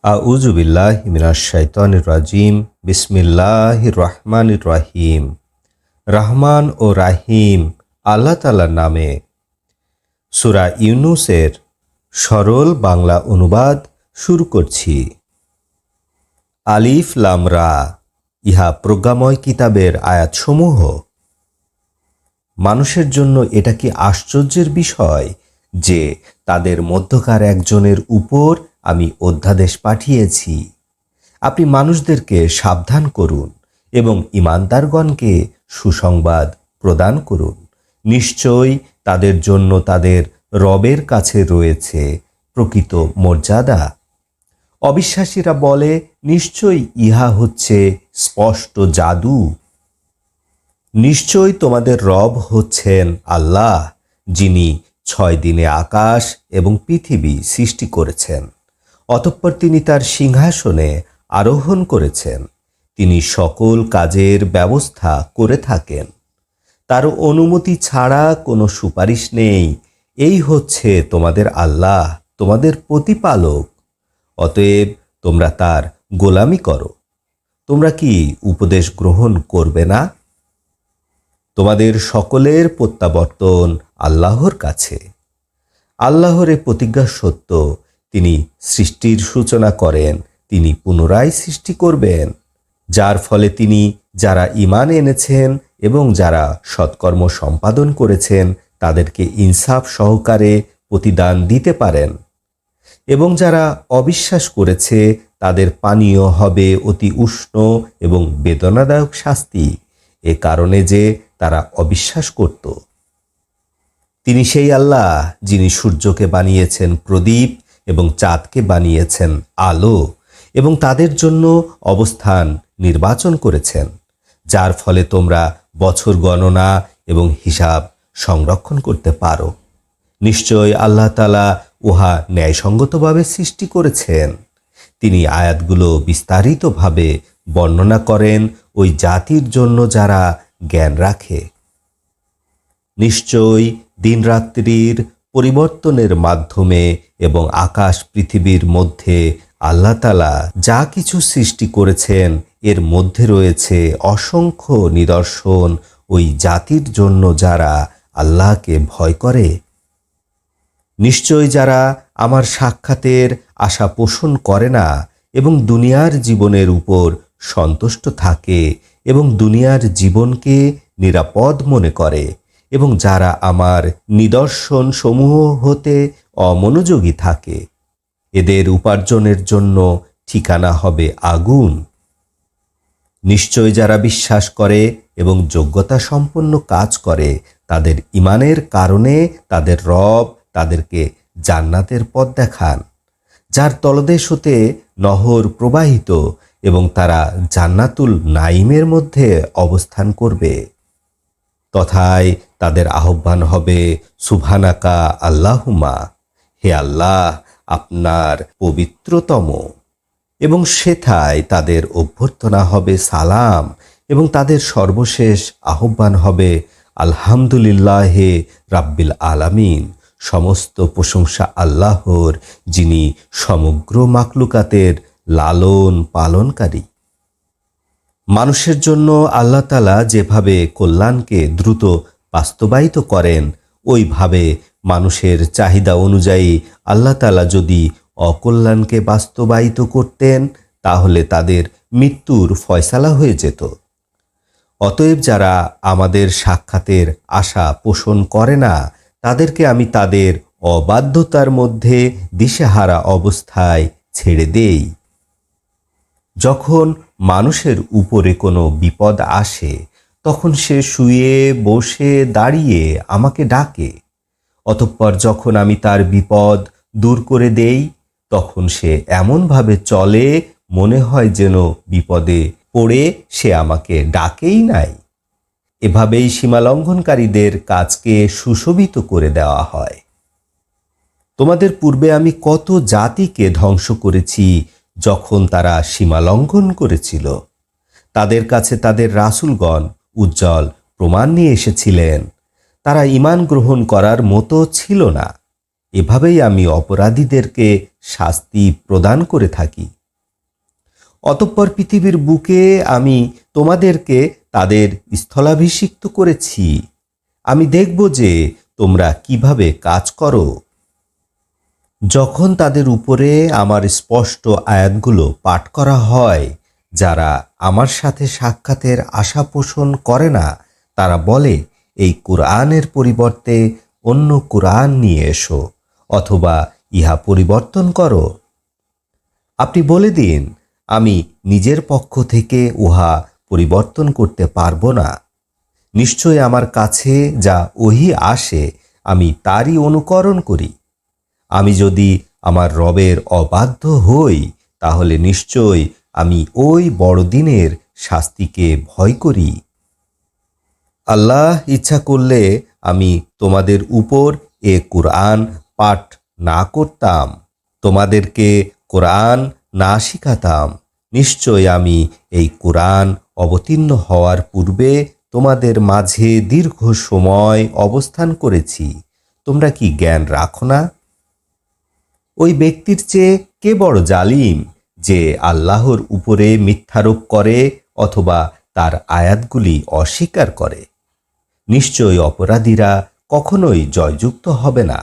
আউযু বিল্লাহি মিনাশ শাইতানির রাজিম। বিসমিল্লাহির রহমানির রহিম। রহমান ও রাহিম আল্লাহ তাআলার নামে। সূরা ইউনূসের সরল বাংলা অনুবাদ শুরু করছি। আলিফ লাম রা, ইহা প্রজ্ঞাময় কিতাবের আয়াতসমূহ। মানুষের জন্য এটা কি আশ্চর্যের বিষয় যে তাদের মধ্যকার একজনের উপর আমি অধ্যাদেশ পাঠিয়েছি। আপনি মানুষদেরকে সাবধান করুন এবং ঈমানদারগণকে সুসংবাদ প্রদান করুন। নিশ্চয়ই তাদের জন্য তাদের রবের কাছে রয়েছে প্রকৃত মর্যাদা। অবিশ্বাসীরা বলে, নিশ্চয়ই ইহা হচ্ছে স্পষ্ট জাদু। নিশ্চয় তোমাদের রব হচ্ছেন আল্লাহ, যিনি 6 দিনে আকাশ এবং পৃথিবী সৃষ্টি করেছেন। অতঃপর তিনি তার সিংহাসনে আরোহণ করেছেন। তিনি সকল কাজের ব্যবস্থা করে থাকেন। তার অনুমতি ছাড়া কোনো সুপারিশ নেই। এই হচ্ছে তোমাদের আল্লাহ, তোমাদের প্রতিপালক। অতএব তোমরা তার গোলামি করো। তোমরা কি উপদেশ গ্রহণ করবে না? তোমাদের সকলের প্রত্যাবর্তন আল্লাহর কাছে। আল্লাহর এ প্রতিজ্ঞা সত্য, তিনি সৃষ্টির সূচনা করেন, তিনি পুনরায় সৃষ্টি করবেন, যার ফলে তিনি যারা ঈমান এনেছেন এবং যারা সৎকর্ম সম্পাদন করেছেন তাদেরকে ইনসাফ সহকারে প্রতিদান দিতে পারেন, এবং যারা অবিশ্বাস করেছে তাদের পানীয় হবে অতি উষ্ণ এবং বেদনাদায়ক শাস্তি, এ কারণে যে তারা অবিশ্বাস করত। তিনি সেই আল্লাহ যিনি সূর্যকে বানিয়েছেন প্রদীপ এবং চাঁদকে বানিয়েছেন আলো, এবং তাদের জন্য অবস্থান নির্বাচন করেছেন, যার ফলে তোমরা বছর গণনা এবং হিসাব সংরক্ষণ করতে পারো। নিশ্চয় আল্লাহ তাআলা উহা ন্যায়সঙ্গতভাবে সৃষ্টি করেছেন। তিনি আয়াতগুলো বিস্তারিতভাবে বর্ণনা করেন ওই জাতির জন্য যারা জ্ঞান রাখে। নিশ্চয় দিনরাত্রির পরিবর্তনের মাধ্যমে এবং আকাশ পৃথিবীর মধ্যে আল্লাহ তাআলা যা কিছু সৃষ্টি করেছেন এর মধ্যে রয়েছে অসংখ্য নিদর্শন ওই জাতির জন্য যারা আল্লাহকে ভয় করে। নিশ্চয় যারা আমার সাক্ষাতের আশা পোষণ করে না এবং দুনিয়ার জীবনের উপর সন্তুষ্ট থাকে এবং দুনিয়ার জীবনকে নিরাপদ মনে করে, এবং যারা আমার নিদর্শন সমূহ হতে অমনোযোগী থাকে, এদের উপার্জনের জন্য ঠিকানা হবে আগুন। নিশ্চয় যারা বিশ্বাস করে এবং যোগ্যতা সম্পন্ন কাজ করে তাদের ঈমানের কারণে তাদের রব তাদেরকে জান্নাতের পথ দেখান, যার তলদেশ হতে নহর প্রবাহিত, এবং তারা জান্নাতুল নাইমের মধ্যে অবস্থান করবে। তথায় তাদের আহ্বান হবে, সুবহানাকা আল্লাহুম্মা, হে আল্লাহ আপনার পবিত্রতম, এবং সেথায় তাদের অভ্যর্থনা হবে সালাম, এবং তাদের সর্বশেষ আহ্বান হবে আলহামদুলিল্লাহে রাব্বিল আলামিন। সমস্ত প্রশংসা আল্লাহর, যিনি সমগ্র মাখলুকাতের লালন পালনকারী। মানুষের জন্য আল্লাহ তাআলা যেভাবে কল্যাণকে দ্রুত বাস্তবায়িত করেন, ওইভাবে মানুষের চাহিদা অনুযায়ী আল্লাহ তাআলা যদি অকল্যাণকে বাস্তবায়িত করতেন তাহলে তাদের মৃত্যুর ফয়সালা হয়ে যেত। অতএব যারা আমাদের সাক্ষাতের আশা পোষণ করে না তাদেরকে আমি তাদের অবাধ্যতার মধ্যে দিশেহারা অবস্থায় ছেড়ে দেই। যখন মানুষের উপরে কোনো বিপদ আসে তখন সে শুয়ে বসে দাঁড়িয়ে আমাকে ডাকে। অতঃপর যখন আমি তার বিপদ দূর করে দেই তখন সে এমনভাবে চলে মনে হয় যেন বিপদে পড়ে সে আমাকে ডাকেই নাই। এভাবেই সীমালঙ্ঘনকারীদের কাজকে সুশোভিত করে দেওয়া হয়। তোমাদের পূর্বে আমি কত জাতিকে ধ্বংস করেছি যখন তারা সীমালঙ্ঘন করেছিল। তাদের কাছে তাদের রাসূলগণ উজ্জ্বল প্রমাণ নিয়ে এসেছিলেন। তারা ঈমান গ্রহণ করার মতো ছিল না এভাবেই আমি অপরাধীদেরকে শাস্তি প্রদান করে থাকি। অতঃপর পৃথিবীর বুকে আমি তোমাদেরকে তাদের স্থলাভিষিক্ত করেছি। আমি দেখব যে তোমরা কিভাবে কাজ করো। যখন তাদের উপরে আমার স্পষ্ট আয়াতগুলো পাঠ করা হয়, যারা আমার সাথে সাক্ষাতের আশা পোষণ করে না, তারা বলে, এই কুরআনের পরিবর্তে অন্য কুরআন নিয়ে এসো, অথবা ইহা পরিবর্তন করো। আপনি বলে দিন, আমি নিজের পক্ষ থেকে উহা পরিবর্তন করতে পারবো না। নিশ্চয় আমার কাছে যা ওহী আসে আমি তারই অনুকরণ করি। আমি যদি আমার রবের অবাধ্য হই, তাহলে নিশ্চয় আমি ওই বড়দিনের শাস্তিকে ভয় করি। আল্লাহ ইচ্ছা করলে আমি তোমাদের উপর এ কুরআন পাঠ না করতাম, তোমাদেরকে কোরআন না শিখাতাম। নিশ্চয় আমি এই কোরআন অবতীর্ণ হওয়ার পূর্বে তোমাদের মাঝে দীর্ঘ সময় অবস্থান করেছি। তোমরা কি জ্ঞান রাখো না? ওই ব্যক্তির চেয়ে কে বড় জালিম, যে আল্লাহর উপরে মিথ্যারোপ করে অথবা তার আয়াতগুলি অস্বীকার করে। নিশ্চয় অপরাধীরা কখনোই জয়যুক্ত হবে না।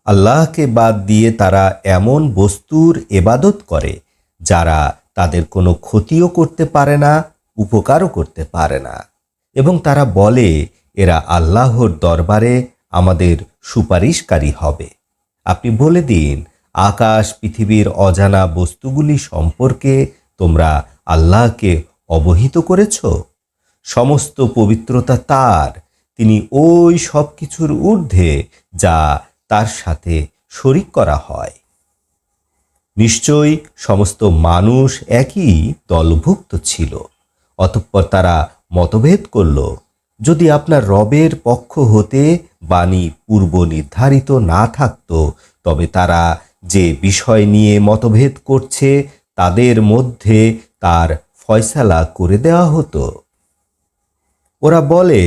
আল্লাহকে বাদ দিয়ে তারা এমন বস্তুর এবাদত করে যারা তাদের কোনো ক্ষতিও করতে পারে না, উপকারও করতে পারে না, এবং তারা বলে এরা আল্লাহর দরবারে আমাদের সুপারিশকারী হবে। আপনি বলে দিন, আকাশ পৃথিবীর অজানা বস্তুগুলি সম্পর্কে তোমরা আল্লাহকে অবহিত করেছ? সমস্ত পবিত্রতা তার, তিনি ওই সব কিছুর ঊর্ধ্বে যা তার সাথে শরিক করা হয়। নিশ্চয়ই সমস্ত মানুষ একই দলভুক্ত ছিল, অতঃপর তারা মতভেদ করল। যদি আপনার রবের পক্ষ হতে বাণী পূর্ব নির্ধারিত না থাকত, তবে তারা যে বিষয় নিয়ে মতভেদ করছে তাদের মধ্যে তার ফয়সালা করে দেওয়া হতো। ওরা বলে,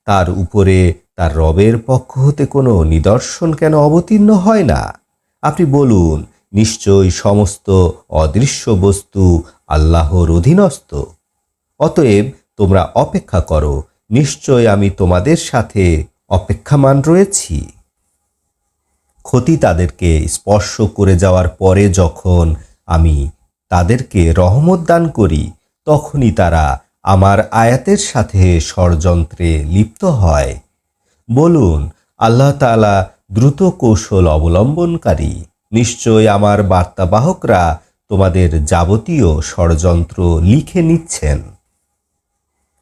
তার উপরে তার রবের পক্ষ হতে কোনো নিদর্শন কেন অবতীর্ণ হয় না? আপনি বলুন, নিশ্চয় সমস্ত অদৃশ্য বস্তু আল্লাহর অধীনস্থ। অতএব তোমরা অপেক্ষা করো, নিশ্চয় আমি তোমাদের সাথে অপেক্ষামান রয়েছি। ক্ষতি তাদেরকে স্পর্শ করে যাওয়ার পরে যখন আমি তাদেরকে রহমত দান করি, তখনই তারা আমার আয়াতের সাথে ষড়যন্ত্রে লিপ্ত হয়। বলুন, আল্লাহ তাআলা দ্রুত কৌশল অবলম্বনকারী। নিশ্চয় আমার বার্তাবাহকরা তোমাদের যাবতীয় ষড়যন্ত্র লিখে নিচ্ছেন।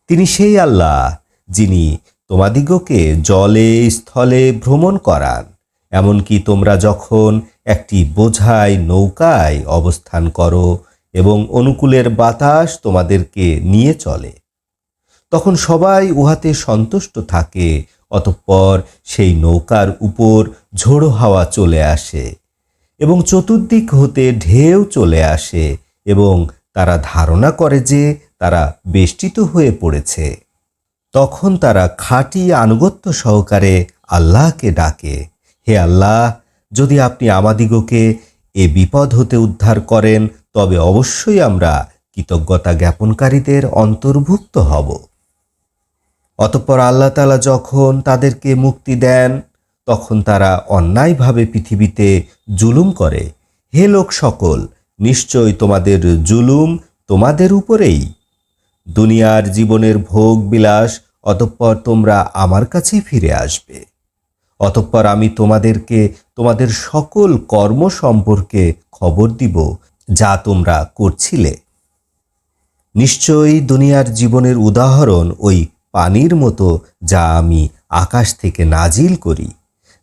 তিনি সেই আল্লাহ যিনি তোমাদিগকে জলে স্থলে ভ্রমণ করান, এমনকি তোমরা যখন একটি বোঝাই নৌকায় অবস্থান করো এবং অনুকূলের বাতাস তোমাদেরকে নিয়ে চলে, তখন সবাই উহাতে সন্তুষ্ট থাকে। অতঃপর সেই নৌকার উপর ঝোড়ো হাওয়া চলে আসে এবং চতুর্দিক হতে ঢেউ চলে আসে, এবং তারা ধারণা করে যে তারা বেষ্টিত হয়ে পড়েছে। তখন তারা খাঁটি আনুগত্য সহকারে আল্লাহকে ডাকে, হে আল্লাহ, যদি আপনি আমাদিগকে এ বিপদ হতে উদ্ধার করেন, তবে অবশ্যই আমরা কৃতজ্ঞতা জ্ঞাপনকারীদের অন্তর্ভুক্ত হব। অতঃপর আল্লাহ তাআলা যখন তাদেরকে মুক্তি দেন, তখন তারা অন্যায়ভাবে পৃথিবীতে জুলুম করে। হে লোক সকল, নিশ্চয় তোমাদের জুলুম তোমাদের উপরেই। দুনিয়ার জীবনের ভোগ বিলাস, অতঃপর তোমরা আমার কাছেই ফিরে আসবে। অতঃপর আমি তোমাদেরকে তোমাদের সকল কর্ম সম্পর্কে খবর দিব যা তোমরা করছিলে। নিশ্চয়ই দুনিয়ার জীবনের উদাহরণ ওই পানির মতো যা আমি আকাশ থেকে নাজিল করি,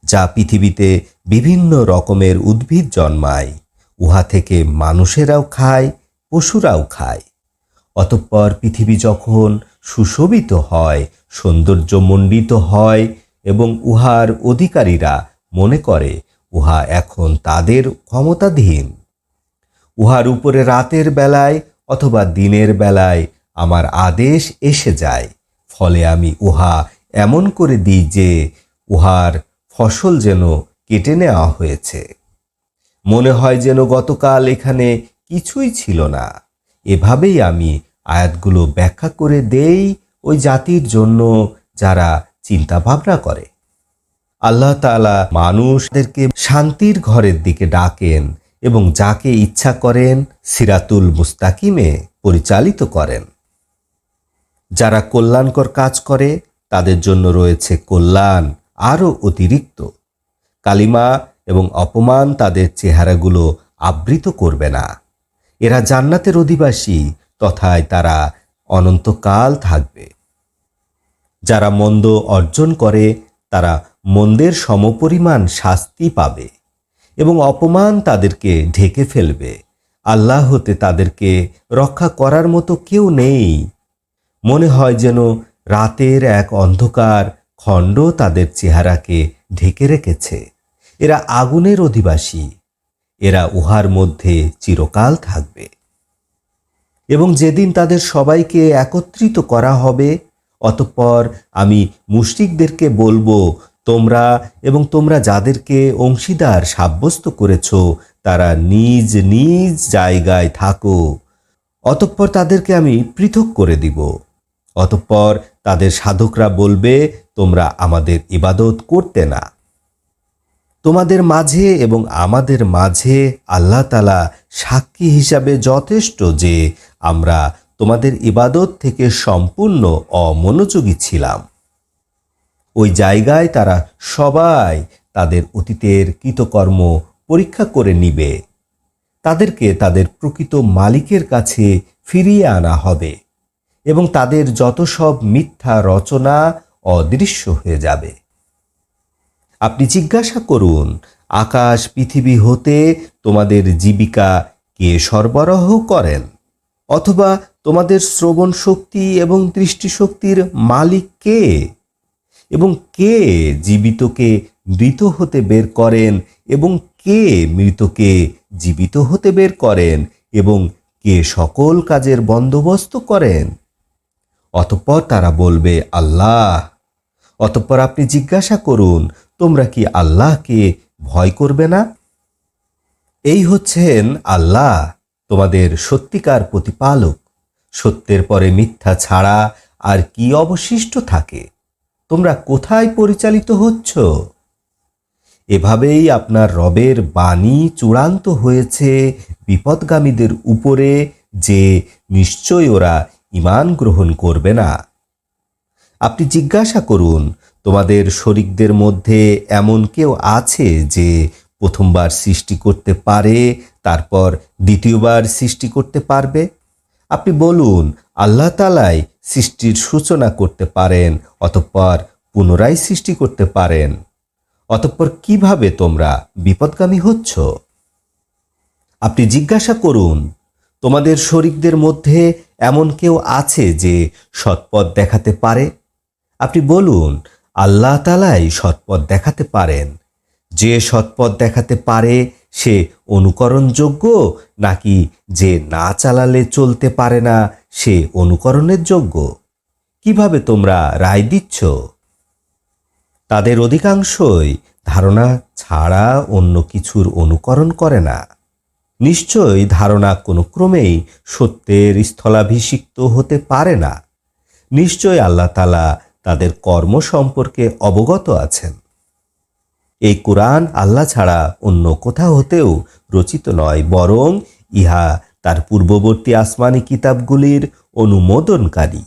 যা পৃথিবীতে বিভিন্ন রকমের উদ্ভিদ জন্মায়। উহা থেকে মানুষেরাও খায়, পশুরাও খায়। অতঃপর পৃথিবী যখন সুশোভিত হয়, সৌন্দর্যমণ্ডিত হয় এবং উহার অধিকারীরা মনে করে উহা এখন তাদের ক্ষমতাধীন, উহার উপরে রাতের বেলায় অথবা দিনের বেলায় আমার আদেশ এসে যায়। ফলে আমি উহা এমন করে দিই যে উহার ফসল যেন কেটে নেওয়া হয়েছে। মনে হয় যেন গতকাল এখানে কিছুই ছিল না। এভাবেই আমি আয়াতগুলো ব্যাখ্যা করে দেই ওই জাতির জন্য যারা চিন্তা ভাবনা করে। আল্লাহ তাআলা মানুষদেরকে শান্তির ঘরের দিকে ডাকেন এবং যাকে ইচ্ছা করেন সিরাতুল মুস্তাকিমে পরিচালিত করেন। যারা কল্যাণকর কাজ করে তাদের জন্য রয়েছে কল্যাণ আরও অতিরিক্ত। কালিমা এবং অপমান তাদের চেহারাগুলো আবৃত করবে না। এরা জান্নাতের অধিবাসী, তথায় তারা অনন্তকাল থাকবে। যারা মন্দ অর্জন করে তারা মন্দের সমপরিমাণ শাস্তি পাবে এবং অপমান তাদেরকে ঢেকে ফেলবে। আল্লাহ হতে তাদেরকে রক্ষা করার মতো কেউ নেই। মনে হয় যেন রাতের এক অন্ধকার খণ্ড তাদের চেহারাকে ঢেকে রেখেছে। এরা আগুনের অধিবাসী, এরা উহার মধ্যে চিরকাল থাকবে। এবং যেদিন তাদের সবাইকে একত্রিত করা হবে, অতঃপর আমি মুশরিকদেরকে বলবো, তোমরা যাদেরকে অংশীদার সাব্যস্ত করেছ তারা নিজ নিজ জায়গায় থাকো। অতঃপর তাদেরকে আমি পৃথক করে দিব। অতঃপর তাদের সাধকরা বলবে, তোমরা আমাদের ইবাদত করতে না। তোমাদের মাঝে এবং আমাদের মাঝে আল্লাহ তাআলা সাক্ষী হিসাবে যথেষ্ট যে আমরা তোমাদের ইবাদত থেকে সম্পূর্ণ অমনোযোগী ছিলাম। ওই জায়গায় তারা সবাই তাদের অতীতের কৃতকর্ম পরীক্ষা করে নিবে। তাদেরকে তাদের প্রকৃত মালিকের কাছে ফিরিয়ে আনা হবে এবং তাদের যত সব মিথ্যা রচনা অদৃশ্য হয়ে যাবে। আপনি জিজ্ঞাসা করুন, আকাশ পৃথিবী হতে তোমাদের জীবিকা কে সরবরাহ করেন? অথবা তোমাদের শ্রবণ শক্তি এবং দৃষ্টিশক্তির মালিক কে? এবং কে জীবিতকে মৃত হতে বের করেন এবং কে মৃতকে জীবিত হতে বের করেন এবং কে সকল কাজের বন্দোবস্ত করেন? অতঃপর তারা বলবে, আল্লাহ। অতঃপর আপনি জিজ্ঞাসা করুন, তোমরা কি আল্লাহকে ভয় করবে না? এই হচ্ছেন আল্লাহ, তোমাদের সত্যিকার প্রতিপালক। সত্যের পরে মিথ্যা ছাড়া আর কি অবশিষ্ট থাকে? তোমরা কোথায় পরিচালিত হচ্ছ? এভাবেই আপনার রবের বাণী চূড়ান্ত হয়েছে বিপদগামীদের উপরে যে নিশ্চয় ওরা ঈমান গ্রহণ করবে না। আপনি জিজ্ঞাসা করুন, তোমাদের শরীকদের মধ্যে এমন কেউ আছে যে প্রথমবার সৃষ্টি করতে পারে, তারপর দ্বিতীয়বার সৃষ্টি করতে পারবে? আপনি বলুন, আল্লাহ তাআলাই সৃষ্টির সূচনা করতে পারেন, অতঃপর পুনরায় সৃষ্টি করতে পারেন। অতঃপর কিভাবে তোমরা বিপদগামী হচ্ছ? আপনি জিজ্ঞাসা করুন, তোমাদের শরীকদের মধ্যে এমন কেউ আছে যে সৎপথ দেখাতে পারে? আপনি বলুন, আল্লাহ তাআলাই সৎপথ দেখাতে পারেন। যে সৎপথ দেখাতে পারে সে অনুকরণযোগ্য, নাকি যে না চালালে চলতে পারে না সে অনুকরণের যোগ্য? কিভাবে তোমরা রায় দিচ্ছ? তাদের অধিকাংশই ধারণা ছাড়া অন্য কিছুর অনুকরণ করে না। নিশ্চয়ই ধারণা কোনো ক্রমেই সত্যের স্থলাভিষিক্ত হতে পারে না। নিশ্চয় আল্লাহ তাআলা তাদের কর্ম সম্পর্কে অবগত আছেন। এই কুরআন আল্লাহ ছাড়া অন্য কোথাও হতেও রচিত নয়, বরং ইহা তার পূর্ববর্তী আসমানি কিতাবগুলির অনুমোদনকারী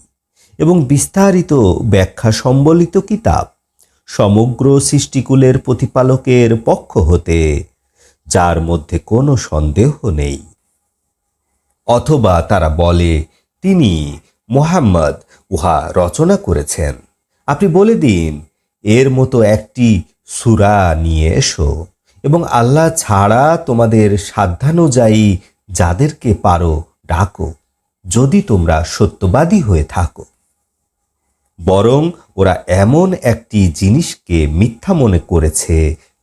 এবং বিস্তারিত ব্যাখ্যা সম্বলিত কিতাব, সমগ্র সৃষ্টিকুলের প্রতিপালকের পক্ষ হতে, যার মধ্যে কোনো সন্দেহ নেই। অথবা তারা বলে, তিনি মুহাম্মদ উহা রচনা করেছেন। আপনি বলে দিন, এর মতো একটি সূরা নিয়ে এসো এবং আল্লাহ ছাড়া তোমাদের সাধ্যানুযায়ী যাদেরকে পারো ডাকো, যদি তোমরা সত্যবাদী হয়ে থাকো। বরং ওরা এমন একটি জিনিসকে মিথ্যা মনে করেছে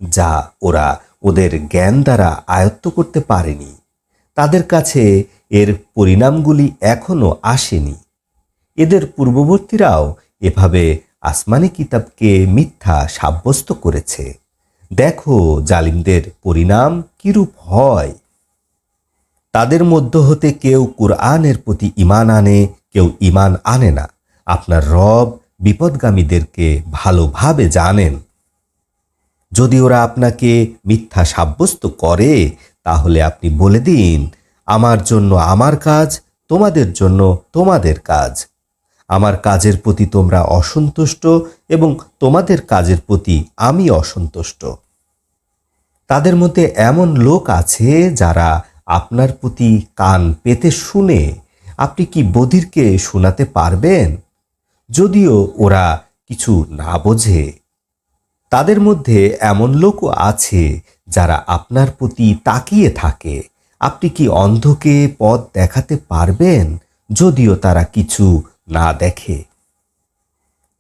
যা ওরা ওদের জ্ঞান দ্বারা আয়ত্ত করতে পারেনি। তাদের কাছে এর পরিণামগুলি এখনো আসেনি। এদের পূর্ববর্তীরাও এভাবে আসমানি কিতাবকে মিথ্যা সাব্যস্ত করেছে, দেখো জালিমদের পরিণাম কিরূপ হয়। তাদের মধ্য হতে কেউ কুরআনের প্রতি ঈমান আনে, কেউ ঈমান আনে না। আপনার রব বিপদগামীদেরকে ভালোভাবে জানেন। যদি ওরা আপনাকে মিথ্যা সাব্যস্ত করে, তাহলে আপনি বলে দিন, আমার জন্য আমার কাজ, তোমাদের জন্য তোমাদের কাজ। আমার কাজের প্রতি তোমরা অসন্তুষ্ট এবং তোমাদের কাজের প্রতি আমি অসন্তুষ্ট। তাদের মধ্যে এমন লোক আছে যারা আপনার প্রতি কান পেতে শুনে আপনি কি বধিরকে শোনাতে পারবেন, যদিও ওরা কিছু না বোঝে। তাদের মধ্যে এমন লোকও আছে যারা আপনার প্রতি তাকিয়ে থাকে। আপনি কি অন্ধকে পথ দেখাতে পারবেন, যদিও তারা কিছু না দেখে।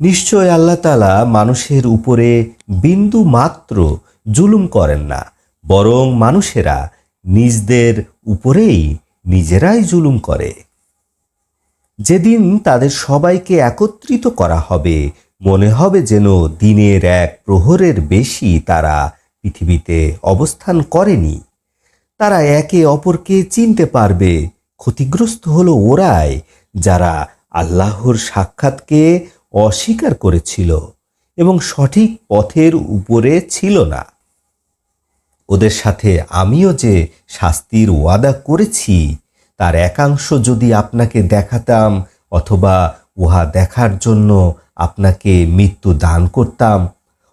নিশ্চয় আল্লাহ তাআলা মানুষের উপরে বিন্দু মাত্র জুলুম করেন না, বরং মানুষেরা নিজদের উপরেই নিজেরাই জুলুম করে। যেদিন তাদের সবাইকে একত্রিত করা হবে, মনে হবে যেন দিনের এক প্রহরের বেশি তারা পৃথিবীতে অবস্থান করেনি। তারা একে অপরকে চিনতে পারবে। ক্ষতিগ্রস্ত হলো ওরাই যারা আল্লাহর সাক্ষাৎকে অস্বীকার করেছিল এবং সঠিক পথের উপরে ছিল না। ওদের সাথে আমিও যে শাস্তির ওয়াদা করেছি, তার একাংশ যদি আপনাকে দেখাতাম অথবা উহা দেখার জন্য আপনাকে মৃত্যু দান করতাম,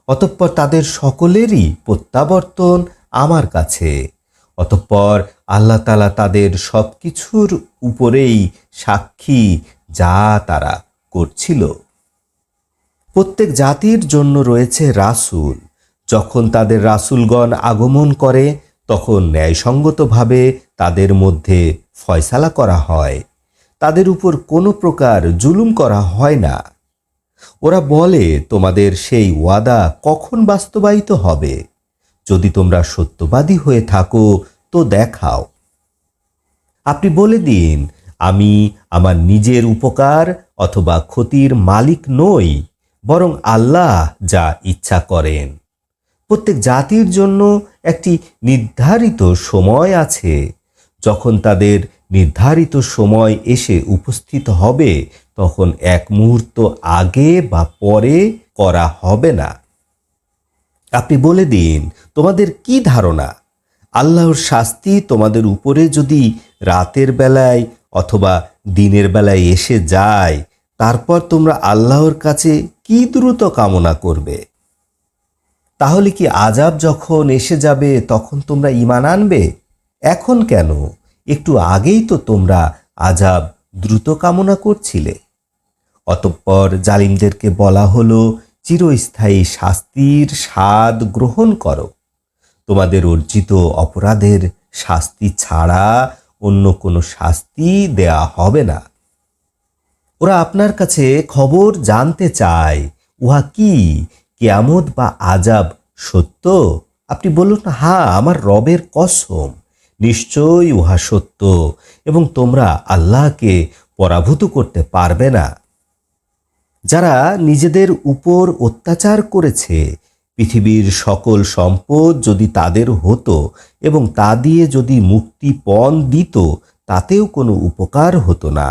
অতঃপর তাদের সকলেরই প্রত্যাবর্তন আমার কাছে। অতঃপর আল্লাহ তাআলা তাদের সব কিছুর উপরেই সাক্ষী যা তারা করছিল। প্রত্যেক জাতির জন্য রয়েছে রাসূল। যখন তাদের রাসূলগণ আগমন করে, তখন ন্যায়সঙ্গতভাবে তাদের মধ্যে ফয়সালা করা হয়। তাদের উপর কোনো প্রকার জুলুম করা হয় না। ওরা বলে, তোমাদের সেই ওয়াদা কখন বাস্তবায়িত হবে? যদি তোমরা সত্যবাদী হয়ে থাকো তো দেখাও। আপনি বলে দিন, আমি আমার নিজের উপকার অথবা ক্ষতির মালিক নই, বরং আল্লাহ যা ইচ্ছা করেন। প্রত্যেক জাতির জন্য একটি নির্ধারিত সময় আছে। যখন তাদের নির্ধারিত সময় এসে উপস্থিত হবে, তখন এক মুহূর্ত আগে বা পরে করা হবে না। আপনি বলে দিন, তোমাদের কি ধারণা? আল্লাহর শাস্তি তোমাদের উপরে যদি রাতের বেলায় অথবা দিনের বেলায় এসে যায়, তারপর তোমরা আল্লাহর কাছে কি দ্রুত কামনা করবে? তাহলে কি আযাব যখন এসে যাবে তখন তোমরা ঈমান আনবে? এখন কেন? একটু আগেই তো তোমরা আযাব দ্রুত কামনা করছিলে। অতঃপর জালিমদেরকে বলা হলো, চিরস্থায়ী শাস্তির স্বাদ গ্রহণ করো। তোমাদের অর্জিত অপরাধের শাস্তি ছাড়া অন্য কোনো শাস্তি দেয়া হবে না। ওরা আপনার কাছে খবর জানতে চায়, উহা কি? কিয়ামত বা আযাব সত্য? আপনি বলুন, হ্যাঁ, আমার রবের কসম, নিশ্চয়ই উহা সত্য এবং তোমরা আল্লাহকে পরাভূত করতে পারবে না। যারা নিজেদের উপর অত্যাচার করেছে, পৃথিবীর সকল সম্পদ যদি তাদের হতো এবং তা দিয়ে যদি মুক্তিপণ দিত, তাতেও কোনো উপকার হতো না।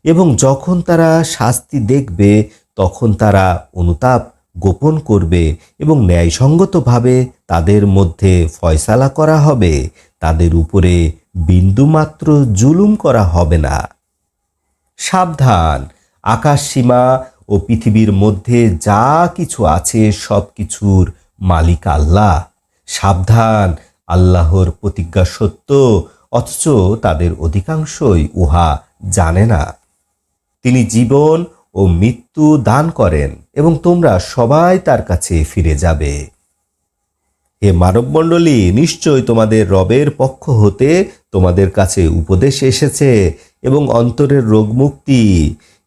এবং যখন তারা শাস্তি দেখবে, তখন তারা অনুতাপ গোপন করবে এবং ন্যায়সঙ্গতভাবে তাদের মধ্যে ফয়সালা করা হবে। তাদের উপরে বিন্দুমাত্র জুলুম করা হবে না। সাবধান, আকাশসীমা ও পৃথিবীর মধ্যে যা কিছু আছে সব কিছুর মালিক আল্লাহ। সাবধান, আল্লাহর প্রতিজ্ঞা সত্য, অথচ তাদের অধিকাংশই উহা জানে না। তিনি জীবন ও মৃত্যু দান করেন এবং তোমরা সবাই তার কাছে ফিরে যাবে। হে মানবমণ্ডলী, নিশ্চয় তোমাদের রবের পক্ষ হতে তোমাদের কাছে উপদেশ এসেছে এবং অন্তরের রোগ মুক্তি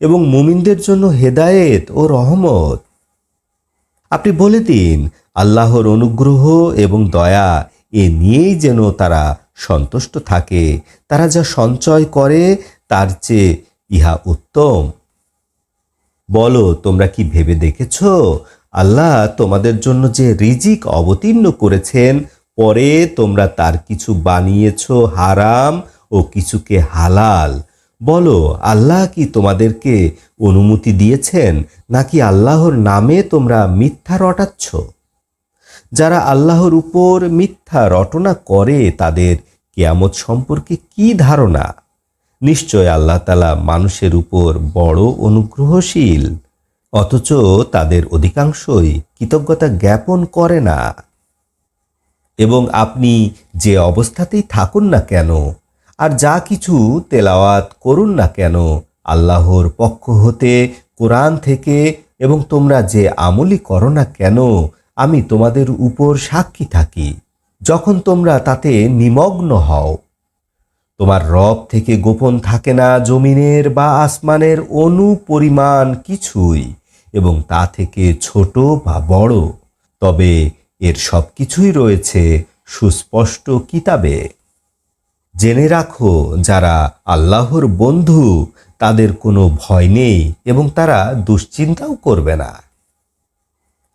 এবং মুমিনদের জন্য হেদায়েত ও রহমত। আপনি বলে দিন, আল্লাহর অনুগ্রহ এবং দয়া এ নিয়েই যেন তারা সন্তুষ্ট থাকে। তারা যা সঞ্চয় করে তার চেয়ে ইহা উত্তম। বলো, তোমরা কি ভেবে দেখেছ আল্লাহ তোমাদের জন্য যে রিজিক অবতীর্ণ করেছেন, পরে তোমরা তার কিছু বানিয়েছ হারাম ও কিছুকে হালাল। বলো, আল্লাহ কি তোমাদেরকে অনুমতি দিয়েছেন, নাকি আল্লাহর নামে তোমরা মিথ্যা রটাচ্ছ? যারা আল্লাহর উপর মিথ্যা রটনা করে তাদের কিয়ামত সম্পর্কে কি ধারণা? নিশ্চয় আল্লাহ তাআলা মানুষের উপর বড় অনুগ্রহশীল, অথচ তাদের অধিকাংশই কৃতজ্ঞতা জ্ঞাপন করে না। এবং আপনি যে অবস্থাতেই থাকুন না কেন, আর যা কিছু তেলাওয়াত করুন না কেন, আল্লাহর পক্ষ হতে কোরআন থেকে, এবং তোমরা যে আমলই করো না কেন, আমি তোমাদের উপর সাক্ষী থাকি যখন তোমরা তাতে নিমগ্ন হও। তোমার রব থেকে গোপন থাকে না জমিনের বা আসমানের অণু পরিমাণ কিছুই, এবং তা থেকে ছোট বা বড়, তবে এর সব কিছুই রয়েছে সুস্পষ্ট কিতাবে। জেনে রাখো, যারা আল্লাহর বন্ধু তাদের কোনো ভয় নেই এবং তারা দুশ্চিন্তাও করবে না।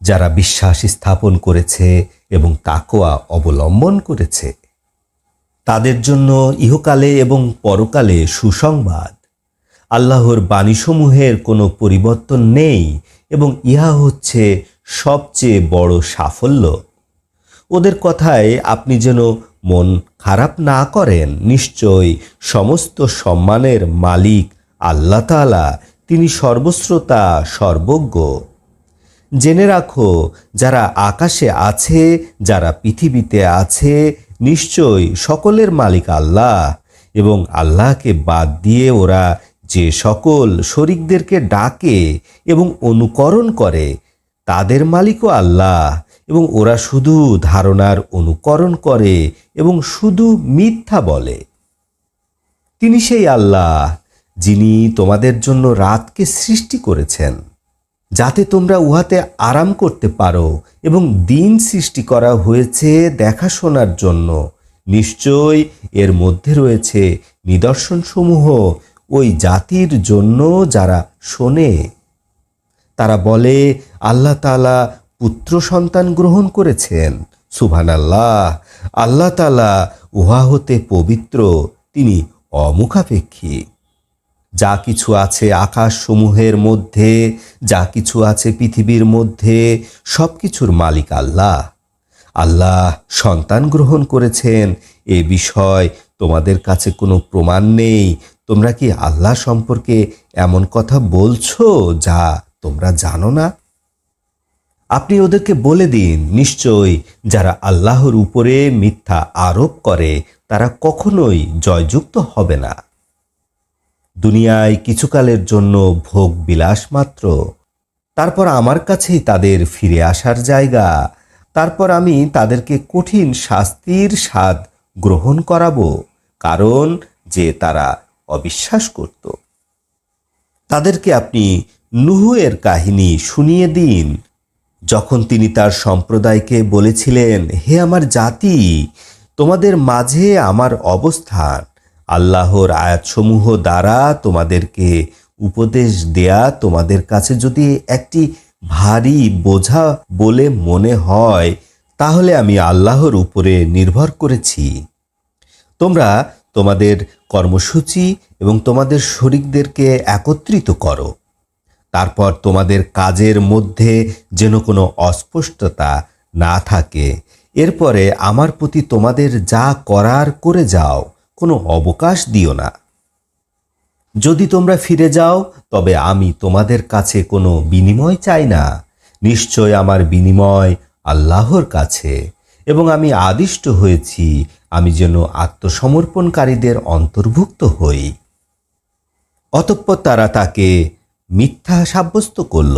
যারা বিশ্বাস স্থাপন করেছে এবং তাকওয়া অবলম্বন করেছে তাদের জন্য ইহকালে এবং পরকালে সুসংবাদ। আল্লাহর বাণীসমূহের কোনো পরিবর্তন নেই এবং ইহা হচ্ছে সবচেয়ে বড় সাফল্য। ওদের কথায় আপনি যেন মন খারাপ না করেন। নিশ্চয় সমস্ত সম্মানের মালিক আল্লাহ তাআলা, তিনি সর্বশ্রোতা, সর্বজ্ঞ। জেনে রাখো, যারা আকাশে আছে, যারা পৃথিবীতে আছে, নিশ্চয় সকলের মালিক আল্লাহ। এবং আল্লাহকে বাদ দিয়ে ওরা যে সকল শরীকদেরকে ডাকে এবং অনুকরণ করে, তাদের মালিকও আল্লাহ। এবং ওরা শুধু ধারণার অনুকরণ করে এবং শুধু মিথ্যা বলে। তিনি সেই আল্লাহ যিনি তোমাদের জন্য রাতকে সৃষ্টি করেছেন যাতে তোমরা উহাতে আরাম করতে পারো, এবং দিন সৃষ্টি করা হয়েছে দেখাশোনার জন্য। নিশ্চয় এর মধ্যে রয়েছে নিদর্শনসমূহ ওই জাতির জন্য যারা শোনে। তারা বলে, আল্লাহ তাআলা পুত্র সন্তান গ্রহণ করেছেন। সুবহানাল্লাহ, আল্লাহ তাআলা উহা হতে পবিত্র, তিনি অমুখাপেক্ষী। যা কিছু আছে আকাশসমূহের মধ্যে, যা কিছু আছে পৃথিবীর মধ্যে, সব কিছুর মালিক আল্লাহ। আল্লাহ সন্তান গ্রহণ করেছেন এ বিষয় তোমাদের কাছে কোনো প্রমাণ নেই। তোমরা কি আল্লাহ সম্পর্কে এমন কথা বলছো যা তোমরা জানো না? আপনি ওদেরকে বলে দিন, নিশ্চয় যারা আল্লাহর উপরে মিথ্যা আরোপ করে তারা কখনোই জয়যুক্ত হবে না। দুনিয়ায় কিছুকালের জন্য ভোগ বিলাস মাত্র, তারপর আমার কাছেই তাদের ফিরে আসার জায়গা। তারপর আমি তাদেরকে কঠিন শাস্তির স্বাদ গ্রহণ করাবো, কারণ যে তারা অবিশ্বাস করত। তাদেরকে আপনি নূহের কাহিনী শুনিয়ে দিন, যখন তিনি তার সম্প্রদায়কে বলেছিলেন, হে আমার জাতি, তোমাদের মাঝে আমার অবস্থান আল্লাহর আয়াতসমূহ দ্বারা তোমাদেরকে উপদেশ দেয়া তোমাদের কাছে যদি একটি ভারী বোঝা বলে মনে হয়, তাহলে আমি আল্লাহর উপরে নির্ভর করেছি। তোমরা তোমাদের কর্মসূচি এবং তোমাদের শরীকদেরকে একত্রিত করো। তারপর তোমাদের কাজের মধ্যে যেন কোনো অস্পষ্টতা না থাকে। এরপরে আমার প্রতি তোমাদের যা করার করে যাও, কোনো অবকাশ দিও না। যদি তোমরা ফিরে যাও, তবে আমি তোমাদের কাছে কোনো বিনিময় চাই না। নিশ্চয় আমার বিনিময় আল্লাহর কাছে, এবং আমি আদিষ্ট হয়েছি আমি যেন আত্মসমর্পণকারীদের অন্তর্ভুক্ত হই। অতঃপর তারা তাকে মিথ্যা সাব্যস্ত করল।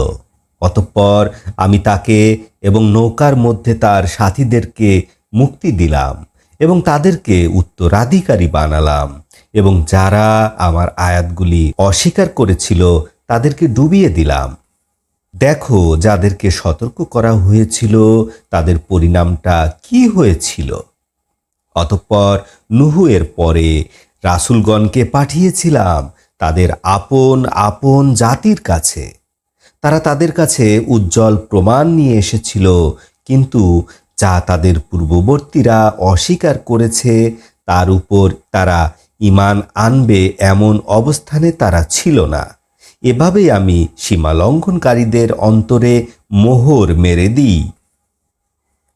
অতঃপর আমি তাকে এবং নৌকার মধ্যে তার সাথীদেরকে মুক্তি দিলাম এবং তাদেরকে উত্তরাধিকারী বানালাম, এবং যারা আমার আয়াতগুলি অস্বীকার করেছিল তাদেরকে ডুবিয়ে দিলাম। দেখো, যাদেরকে সতর্ক করা হয়েছিল তাদের পরিণামটা কি হয়েছিল। অতঃপর নূহের পরে রাসূলগণকে পাঠিয়েছিলাম তাদের আপন আপন জাতির কাছে। তারা তাদের কাছে উজ্জ্বল প্রমাণ নিয়ে এসেছিল, কিন্তু যা তাদের পূর্ববর্তীরা অস্বীকার করেছে তার উপর তারা ঈমান আনবে এমন অবস্থানে তারা ছিল না। এভাবেই আমি সীমালঙ্ঘনকারীদের অন্তরে মোহর মেরে দিই।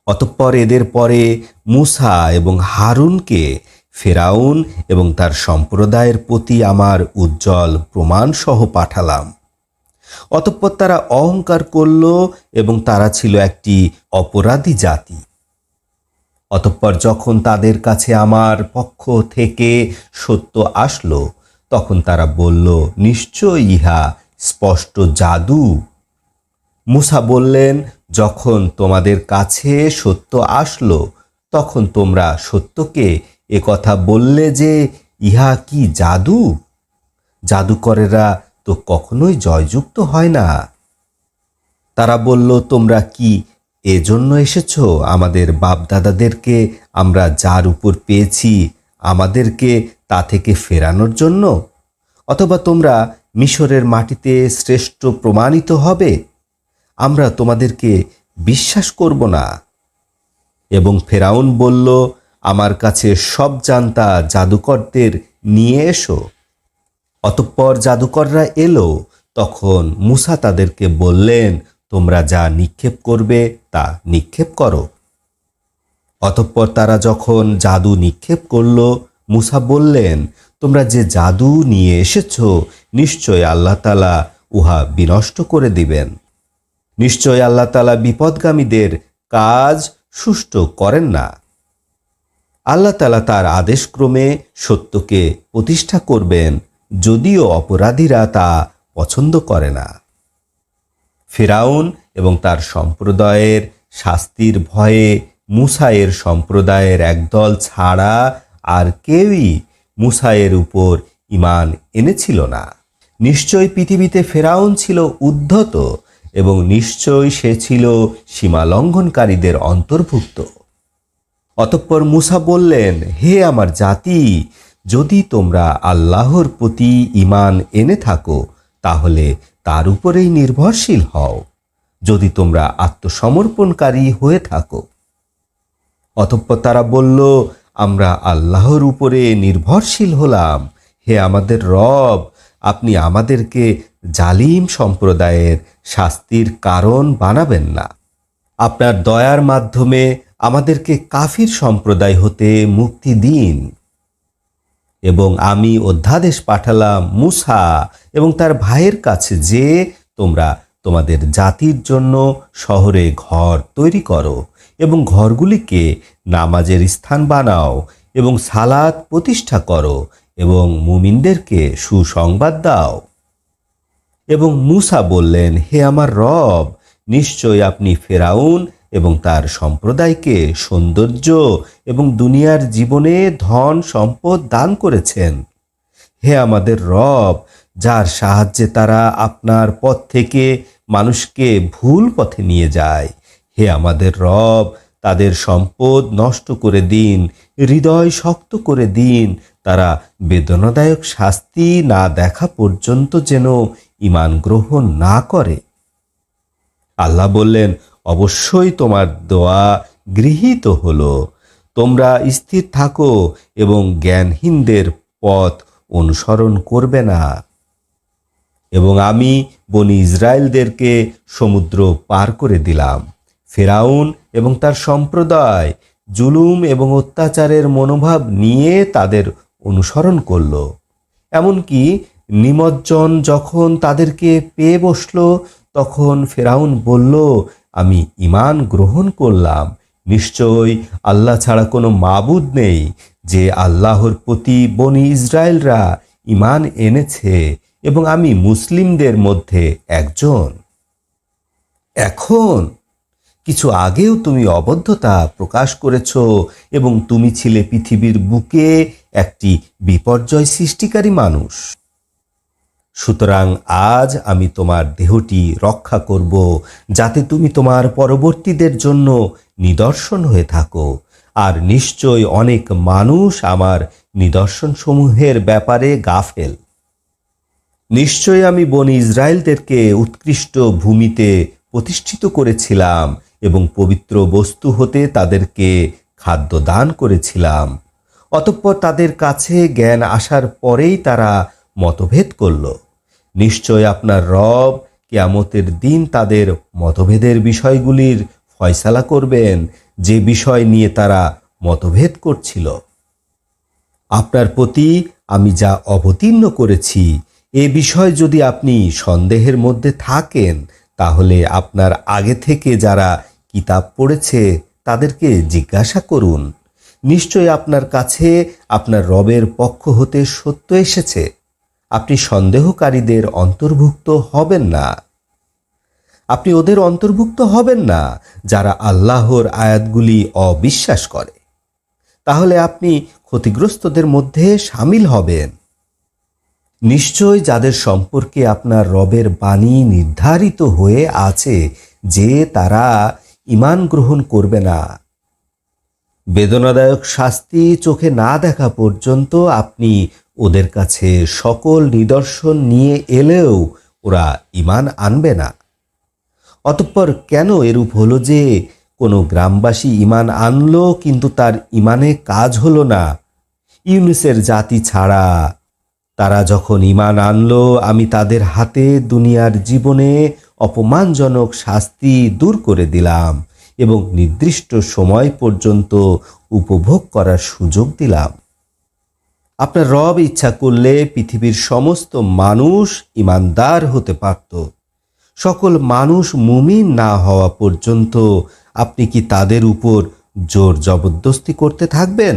অতঃপর এদের পরে মূসা এবং হারুনকে ফেরাউন এবং তার সম্প্রদায়ের প্রতি আমার উজ্জ্বল প্রমাণসহ পাঠালাম। অতঃপর তারা অহংকার করল এবং তারা ছিল একটি অপরাধী জাতি। অতঃপর যখন তাদের কাছে আমার পক্ষ থেকে সত্য আসলো, তখন তারা বলল, নিশ্চয় ইহা স্পষ্ট জাদু। মূসা বললেন, যখন তোমাদের কাছে সত্য আসলো তখন তোমরা সত্যকে একথা বললে যে ইহা কি জাদু? জাদুকরেরা তো কখনোই জয়যুক্ত হয় না। তারা বলল, তোমরা কি এজন্য এসেছ আমাদের বাপদাদাদেরকে আমরা যার উপর পেয়েছি আমাদেরকে তা থেকে ফেরানোর জন্য? অথবা তোমরা মিশরের মাটিতে শ্রেষ্ঠ প্রমাণিত হবে? আমরা তোমাদেরকে বিশ্বাস করব না। এবং ফেরাউন বলল, আমার কাছে সব জান্তা জাদুকরদের নিয়ে এসো। অতঃপর জাদুকররা এলো। তখন মূসা তাদেরকে বললেন, তোমরা যা নিক্ষেপ করবে তা নিক্ষেপ করো। অতঃপর তারা যখন জাদু নিক্ষেপ করল, মূসা বললেন, তোমরা যে জাদু নিয়ে এসেছ নিশ্চয় আল্লাহ তাআলা উহা বিনষ্ট করে দিবেন। নিশ্চয় আল্লাহ তাআলা বিপদগামীদের কাজ সুষ্ঠু করেন না। আল্লাহ তাআলা তার আদেশক্রমে সত্যকে প্রতিষ্ঠা করবেন, যদিও অপরাধীরা তা পছন্দ করে না। ফিরআউন এবং তার সম্প্রদায়ের শাস্তির ভয়ে মূসায়ের সম্প্রদায়ের একদল ছাড়া আর কেউই মূসায়ের উপর ঈমান এনেছিল না। নিশ্চয় পৃথিবীতে ফিরআউন ছিল উদ্ধত এবং নিশ্চয় সে ছিল সীমালঙ্ঘনকারীদের অন্তর্ভুক্ত। অতঃপর মূসা বললেন, হে আমার জাতি, যদি তোমরা আল্লাহর প্রতি ঈমান এনে থাকো তাহলে তার উপরেই নির্ভরশীল হও, যদি তোমরা আত্মসমর্পণকারী হয়ে থাকো। অতঃপর তারা বলল, আমরা আল্লাহর উপরে নির্ভরশীল হলাম। হে আমাদের রব, আপনি আমাদেরকে জালিম সম্প্রদায়ের শাস্তির কারণ বানাবেন না। আপনার দয়ার মাধ্যমে আমাদেরকে কাফির সম্প্রদায় হতে মুক্তি দিন। এবং আমি অধ্যাদেশ পাঠালাম মূসা এবং তার ভাইয়ের কাছে যে তোমরা তোমাদের জাতির জন্য শহরে ঘর তৈরি করো এবং ঘরগুলিকে নামাজের স্থান বানাও এবং সালাত প্রতিষ্ঠা করো এবং মুমিনদেরকে সুসংবাদ দাও। এবং মূসা বললেন, হে আমার রব, নিশ্চয় আপনি ফেরাউন এবং তার সম্প্রদায়কে সৌন্দর্য এবং দুনিয়ার জীবনে ধন সম্পদ দান করেছেন। হে আমাদের রব, যার সাহায্যে তারা আপনার পথ থেকে মানুষকে ভুল পথে নিয়ে যায়। হে আমাদের রব, তাদের সম্পদ নষ্ট করে দিন, হৃদয় শক্ত করে দিন, তারা বেদনাদায়ক শাস্তি না দেখা পর্যন্ত যেন ঈমান গ্রহণ না করে। আল্লাহ বললেন, অবশ্যই তোমার দোয়া গৃহীত হলো। তোমরা স্থির থাকো এবং জ্ঞানহীনদের পথ অনুসরণ করবে না। এবং আমি বনি ইসরায়েলদেরকে সমুদ্র পার করে দিলাম। ফিরআউন এবং তার সম্প্রদায় জুলুম এবং অত্যাচারের মনোভাব নিয়ে তাদের অনুসরণ করল। এমনকি নিমজ্জন যখন তাদেরকে পেয়ে বসল, তখন ফিরআউন বলল, আমি ঈমান গ্রহণ করলাম। নিশ্চয় আল্লাহ ছাড়া কোনো মাবুদ নেই, যে আল্লাহর প্রতি বনি ইসরায়েলরা ঈমান এনেছে এবং আমি মুসলিমদের মধ্যে একজন। এখন কিছু আগেও তুমি অবদ্ধতা প্রকাশ করেছ এবং তুমি ছিলে পৃথিবীর বুকে একটি বিপর্যয় সৃষ্টিকারী মানুষ। সুতরাং আজ আমি তোমার দেহটি রক্ষা করব, যাতে তুমি তোমার পরবর্তীদের জন্য নিদর্শন হয়ে থাকো। আর নিশ্চয় অনেক মানুষ আমার নিদর্শনসমূহের ব্যাপারে গাফেল। নিশ্চয় আমি বনি ইসরায়েলদেরকে উৎকৃষ্ট ভূমিতে প্রতিষ্ঠিত করেছিলাম এবং পবিত্র বস্তু হতে তাদেরকে খাদ্য দান করেছিলাম। অতঃপর তাদের কাছে জ্ঞান আসার পরেই তারা মতভেদ করল। নিশ্চয় আপনার রব কিয়ামতের দিন তাদের মতভেদের বিষয়গুলির ফয়সালা করবেন, যে বিষয় নিয়ে তারা মতভেদ করছিল। আপনার প্রতি আমি যা অবতীর্ণ করেছি এ বিষয় যদি আপনি সন্দেহের মধ্যে থাকেন, তাহলে আপনার আগে থেকে যারা কিতাব পড়েছে তাদেরকে জিজ্ঞাসা করুন। নিশ্চয় আপনার কাছে আপনার রবের পক্ষ হতে সত্য এসেছে। আপনি সন্দেহকারীদের অন্তর্ভুক্ত হবেন না। আপনি ওদের অন্তর্ভুক্ত হবেন না যারা আল্লাহর আয়াতগুলি অবিশ্বাস করে। তাহলে আপনি ক্ষতিগ্রস্তদের মধ্যে শামিল হবেন। নিশ্চয় যাদের সম্পর্কে আপনার রবের বাণী নির্ধারিত হয়ে আছে যে তারা ঈমান গ্রহণ করবে না, বেদনাদায়ক শাস্তি চোখে না দেখা পর্যন্ত আপনি ওদের কাছে সকল নিদর্শন নিয়ে এলেও ওরা ঈমান আনবে না। অতঃপর কেন এরূপ হলো যে কোনো গ্রামবাসী ঈমান আনলো কিন্তু তার ঈমানে কাজ হলো না? ইউনুসের জাতি ছাড়া তারা যখন ঈমান আনলো, আমি তাদের হাতে দুনিয়ার জীবনে অপমানজনক শাস্তি দূর করে দিলাম এবং নির্দিষ্ট সময় পর্যন্ত উপভোগ করার সুযোগ দিলাম। আপনার রব ইচ্ছা করলে পৃথিবীর সমস্ত মানুষ ঈমানদার হতে পারত। সকল মানুষ মুমিন না হওয়া পর্যন্ত আপনি কি তাদের উপর জোর জবরদস্তি করতে থাকবেন?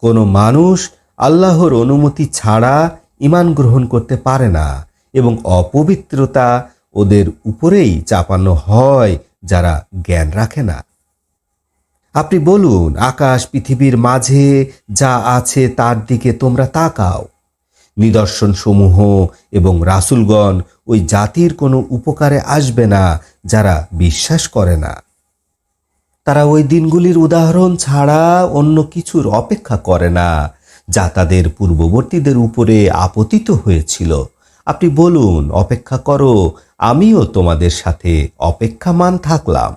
কোনো মানুষ আল্লাহর অনুমতি ছাড়া ঈমান গ্রহণ করতে পারে না এবং অপবিত্রতা ওদের উপরেই চাপানো হয় যারা জ্ঞান রাখে না। আপনি বলুন, আকাশ পৃথিবীর মাঝে যা আছে তার দিকে তোমরা তাকাও। নিদর্শন সমূহ এবং রাসূলগণ ওই জাতির কোনো উপকারে আসবে না যারা বিশ্বাস করে না। তারা ওই দিনগুলির উদাহরণ ছাড়া অন্য কিছুর অপেক্ষা করে না যা তাদের পূর্ববর্তীদের উপরে আপতিত হয়েছিল। আপনি বলুন, অপেক্ষা করো, আমিও তোমাদের সাথে অপেক্ষামান থাকলাম।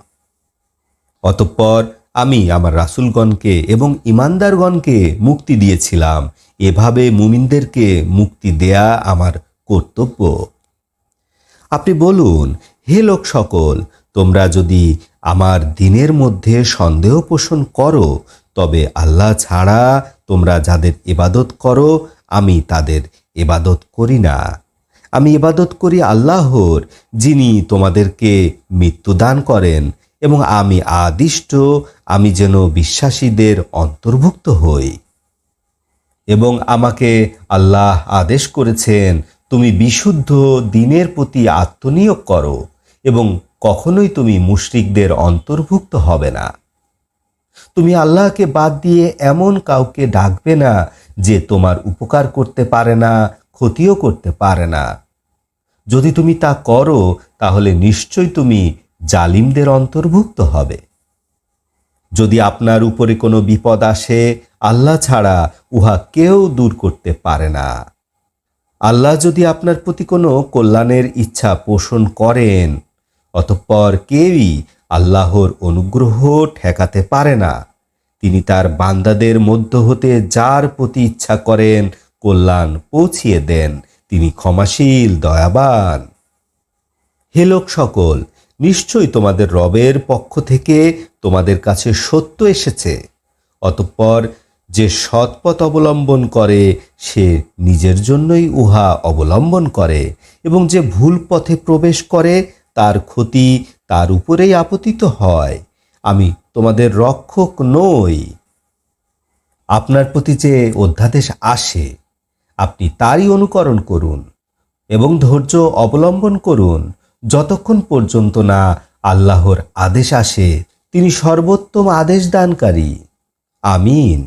অতঃপর আমি আমার রাসূলগণকে এবং ঈমানদারগণকে মুক্তি দিয়েছিলাম। এভাবে মুমিনদেরকে মুক্তি দেয়া আমার কর্তব্য। আপনি বলুন, হে লোক সকল, তোমরা যদি আমার দ্বীনের মধ্যে সন্দেহ পোষণ করো, তবে আল্লাহ ছাড়া তোমরা যাদের ইবাদত করো আমি তাদের ইবাদত করি না। আমি ইবাদত করি আল্লাহর, যিনি তোমাদেরকে মৃত্যু দান করেন, এবং আমি আদিষ্ট আমি যেন বিশ্বাসীদের অন্তর্ভুক্ত হই। এবং আমাকে আল্লাহ আদেশ করেছেন, তুমি বিশুদ্ধ দ্বীনের প্রতি আত্মনিয়োগ করো এবং কখনোই তুমি মুশরিকদের অন্তর্ভুক্ত হবে না। তুমি আল্লাহকে বাদ দিয়ে এমন কাউকে ডাকবে না যে তোমার উপকার করতে পারে না, ক্ষতিও করতে পারে না। যদি তুমি তা করো তাহলে নিশ্চয় তুমি জালিমদের অন্তর্ভুক্ত হবে। যদি আপনার উপরে কোনো বিপদ আসে, আল্লাহ ছাড়া উহা কেউ দূর করতে পারে না। আল্লাহ যদি আপনার প্রতি কোনো কল্যাণের ইচ্ছা পোষণ করেন, অতঃপর কেউই আল্লাহর অনুগ্রহ ঠেকাতে পারে না। তিনি তার বান্দাদের মধ্য হতে যার প্রতি ইচ্ছা করেন কল্যাণ পৌঁছিয়ে দেন। তিনি ক্ষমাশীল, দয়াবান। হে লোক সকল, নিশ্চয়ই তোমাদের রবের পক্ষ থেকে তোমাদের কাছে সত্য এসেছে। অতঃপর যে সৎপথ অবলম্বন করে সে নিজের জন্যই উহা অবলম্বন করে, এবং যে ভুল পথে প্রবেশ করে তার ক্ষতি তার উপরেই আপতিত হয়। আমি তোমাদের রক্ষক নই। আপনার প্রতি যে অধ্যাদেশ আসে আপনি তারই অনুকরণ করুন এবং ধৈর্য অবলম্বন করুন যতক্ষণ পর্যন্ত না আল্লাহর আদেশ আসে। তিনি সর্বোত্তম আদেশ দানকারী। আমিন।